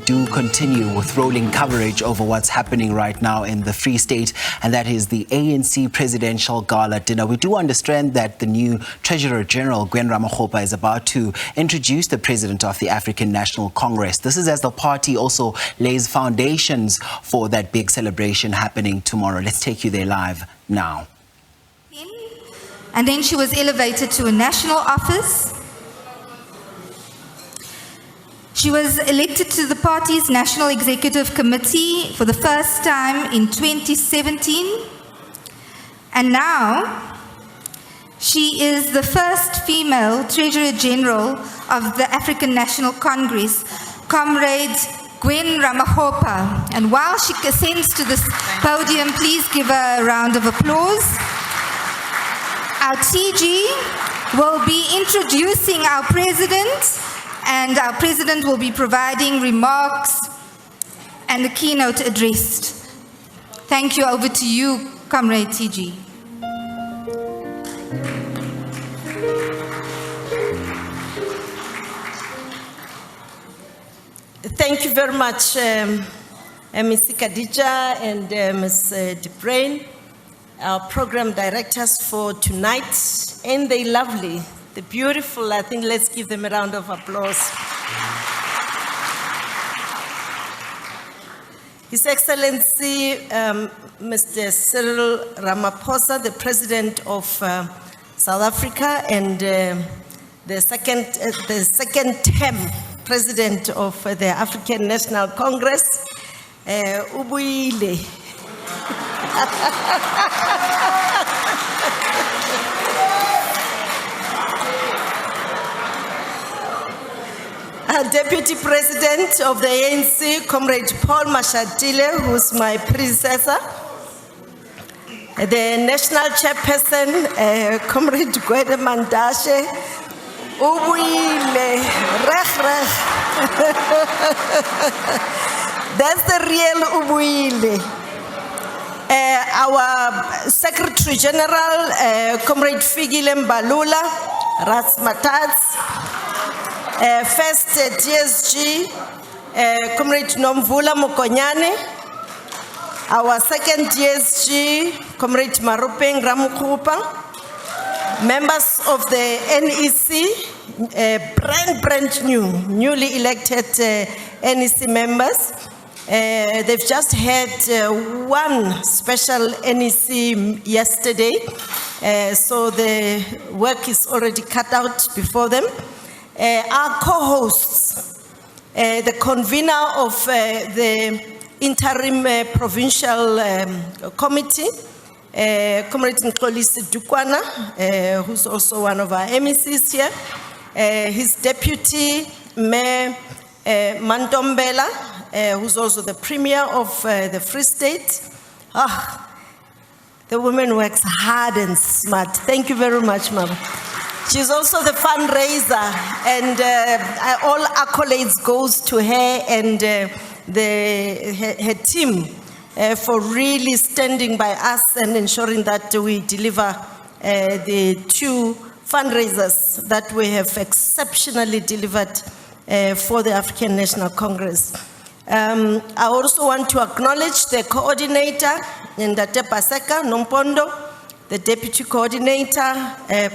do continue with rolling coverage over what's happening right now in the Free State, and that is the ANC Presidential Gala dinner. We do understand that the new Treasurer General, Gwen Ramakgopa, is about to introduce the President of the African National Congress. This is as the party also lays foundations for that big celebration happening tomorrow. Let's take you there live now. And then she was elevated to a national office. She was elected to the party's National Executive Committee for the first time in 2017. And now, she is the first female Treasurer General of the African National Congress, Comrade Gwen Ramakgopa. And while she ascends to this podium, please give her a round of applause. Our TG will be introducing our President, and our President will be providing remarks and the keynote address. Thank you. Over to you, Comrade TG. Thank you very much, Ms. Khadija and Ms. DeBrain, our program directors for tonight, and the lovely, the beautiful. I think let's give them a round of applause. His Excellency, Mr. Cyril Ramaphosa, the President of South Africa and the second term President of the African National Congress, Ubuile. Deputy President of the ANC, Comrade Paul Mashatile, who's my predecessor. The National Chairperson, Comrade Gwen Mandashe, Ubuile, Rech. That's the real Ubuile. Our Secretary General, Comrade Figile Mbalula, Ras Matats. First DSG, Comrade Nomvula Mokonyane. Our second DSG, Comrade Marupeng Ramakgopa. Members of the NEC, brand newly elected NEC members. They've just had one special NEC yesterday, so the work is already cut out before them. Our co-hosts, the convener of the interim provincial committee, Comrade Nkolisi Dukwana, who's also one of our MECs here, his deputy, Mayor Mantombela, who's also the Premier of the Free State. The woman works hard and smart. Thank you very much, Mama. She's also the fundraiser, and all accolades goes to her and her team for really standing by us and ensuring that we deliver the two fundraisers that we have exceptionally delivered for the African National Congress. I also want to acknowledge the coordinator, Ndate Paseka Nompondo, the deputy coordinator,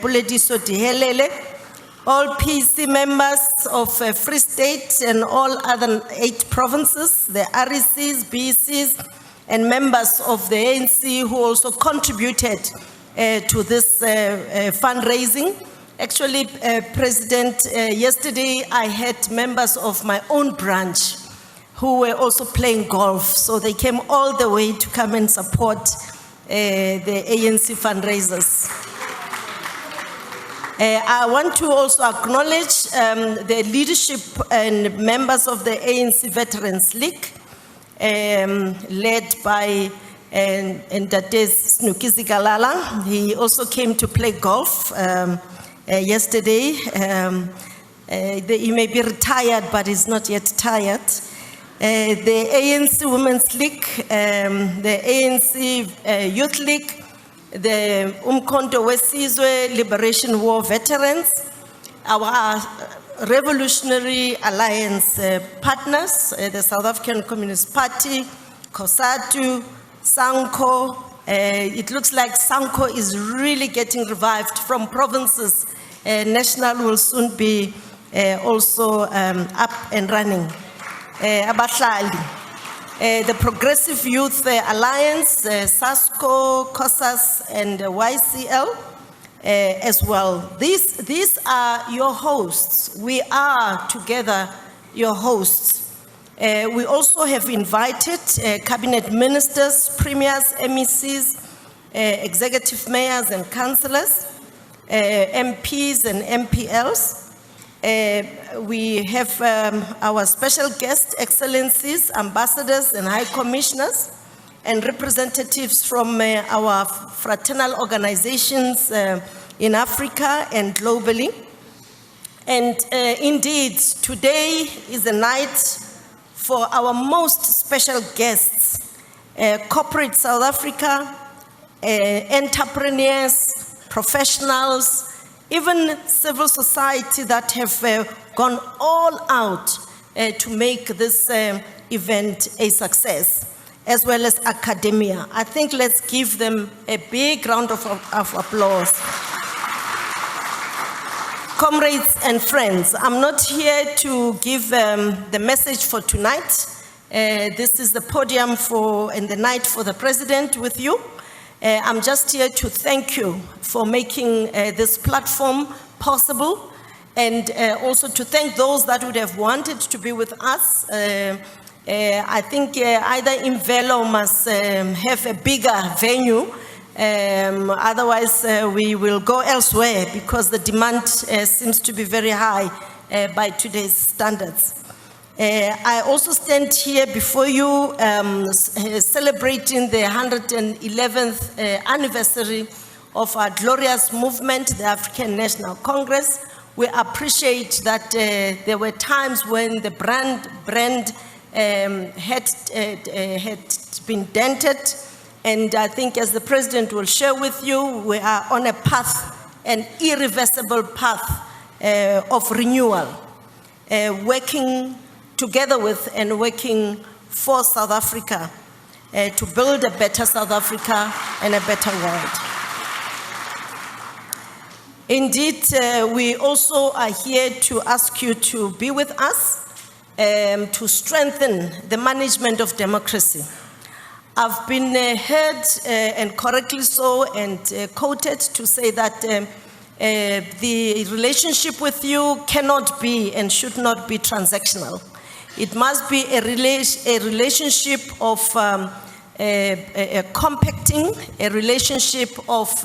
Pulediso Dihelele, all PC members of Free State and all other 8 provinces, the RECs, BECs, and members of the ANC who also contributed to this fundraising. Actually, President, yesterday I had members of my own branch who were also playing golf, so they came all the way to come and support the ANC fundraisers. I want to also acknowledge the leadership and members of the ANC Veterans League, led by Ndate's Snukizi Galala. He also came to play golf yesterday. He may be retired, but he's not yet tired. The ANC Women's League, the ANC Youth League, the Umkhonto Wesizwe Liberation War Veterans, our Revolutionary Alliance partners, the South African Communist Party, COSATU, SANCO. It looks like SANCO is really getting revived from provinces. National will soon be also up and running. Abahlali. The Progressive Youth Alliance, SASCO, COSAS, and YCL as well. These are your hosts. We are together your hosts. We also have invited cabinet ministers, premiers, MECs, executive mayors and councillors, MPs and MPLs. We have our special guest excellencies, ambassadors and high commissioners, and representatives from our fraternal organizations in Africa and globally. And indeed, today is a night for our most special guests, corporate South Africa, entrepreneurs, professionals, even civil society that have gone all out to make this event a success, as well as academia. I think let's give them a big round of applause. Comrades and friends, I'm not here to give the message for tonight. This is the podium and the night for the president with you. I'm just here to thank you for making this platform possible, and also to thank those that would have wanted to be with us. I think either Imvelo must have a bigger venue, otherwise we will go elsewhere because the demand seems to be very high by today's standards. I also stand here before you celebrating the 111th anniversary of our glorious movement, the African National Congress. We appreciate that there were times when the brand had been dented, and I think, as the president will share with you, we are on a path, an irreversible path of renewal, working together with and working for South Africa to build a better South Africa and a better world. Indeed, we also are here to ask you to be with us to strengthen the management of democracy. I've been heard, and correctly so, and quoted to say that the relationship with you cannot be and should not be transactional. It must be a relationship of compacting, a relationship of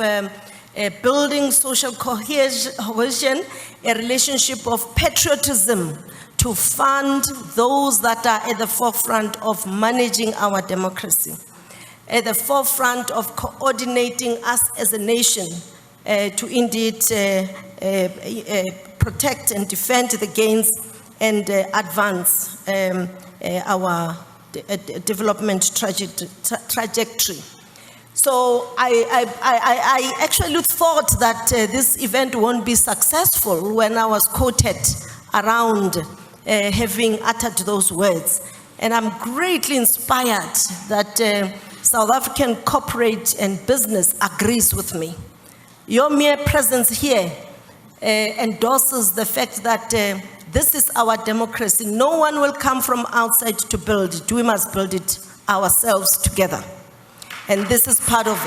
building social cohesion, a relationship of patriotism to fund those that are at the forefront of managing our democracy, at the forefront of coordinating us as a nation to indeed protect and defend the gains and advance our development trajectory. So I actually thought that this event won't be successful when I was quoted around having uttered those words. And I'm greatly inspired that South African corporate and business agrees with me. Your mere presence here endorses the fact that this is our democracy. No one will come from outside to build it. We must build it ourselves together. And this is part of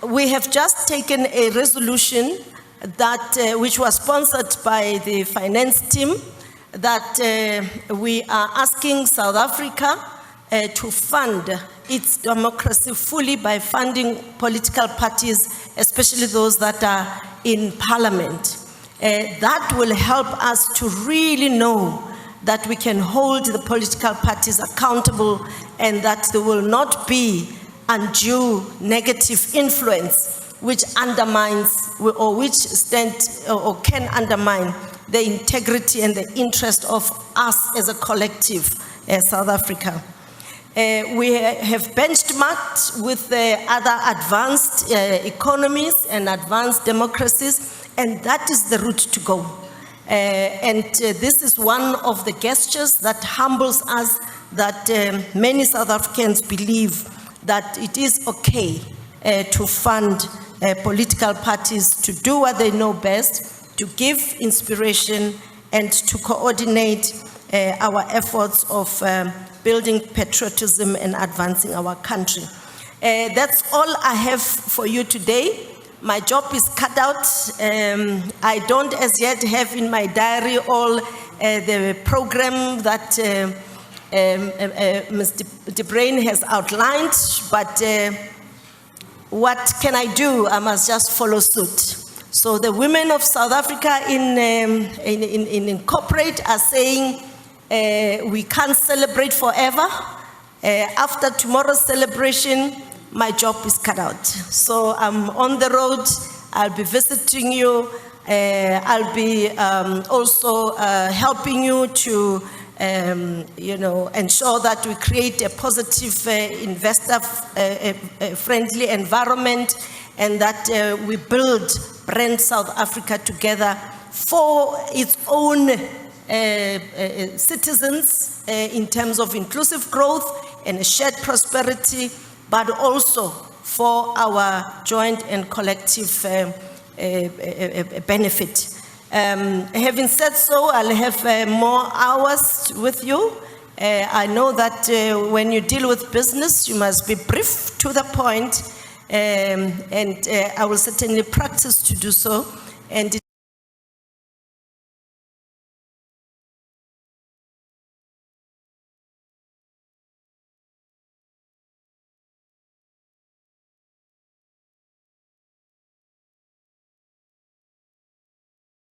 it. We have just taken a resolution that, which was sponsored by the finance team, that we are asking South Africa to fund its democracy fully by funding political parties, especially those that are in parliament. That will help us to really know that we can hold the political parties accountable and that there will not be undue negative influence which undermines or which can undermine the integrity and the interest of us as a collective, South Africa. We have benchmarked with other advanced economies and advanced democracies, and that is the route to go. This is one of the gestures that humbles us, that many South Africans believe that it is okay to fund political parties to do what they know best, to give inspiration and to coordinate our efforts of building patriotism and advancing our country. That's all I have for you today. My job is cut out. I don't as yet have in my diary all the program that Ms. De Bruyn has outlined, but what can I do? I must just follow suit. So the women of South Africa in corporate are saying we can't celebrate forever. After tomorrow's celebration, my job is cut out. So I'm on the road. I'll be visiting you. I'll be also helping you to ensure that we create a positive investor-friendly environment, and that we build brand South Africa together for its own citizens in terms of inclusive growth and a shared prosperity, but also for our joint and collective benefit. Having said so, I'll have more hours with you. I know that when you deal with business, you must be brief, to the point, and I will certainly practice to do so. And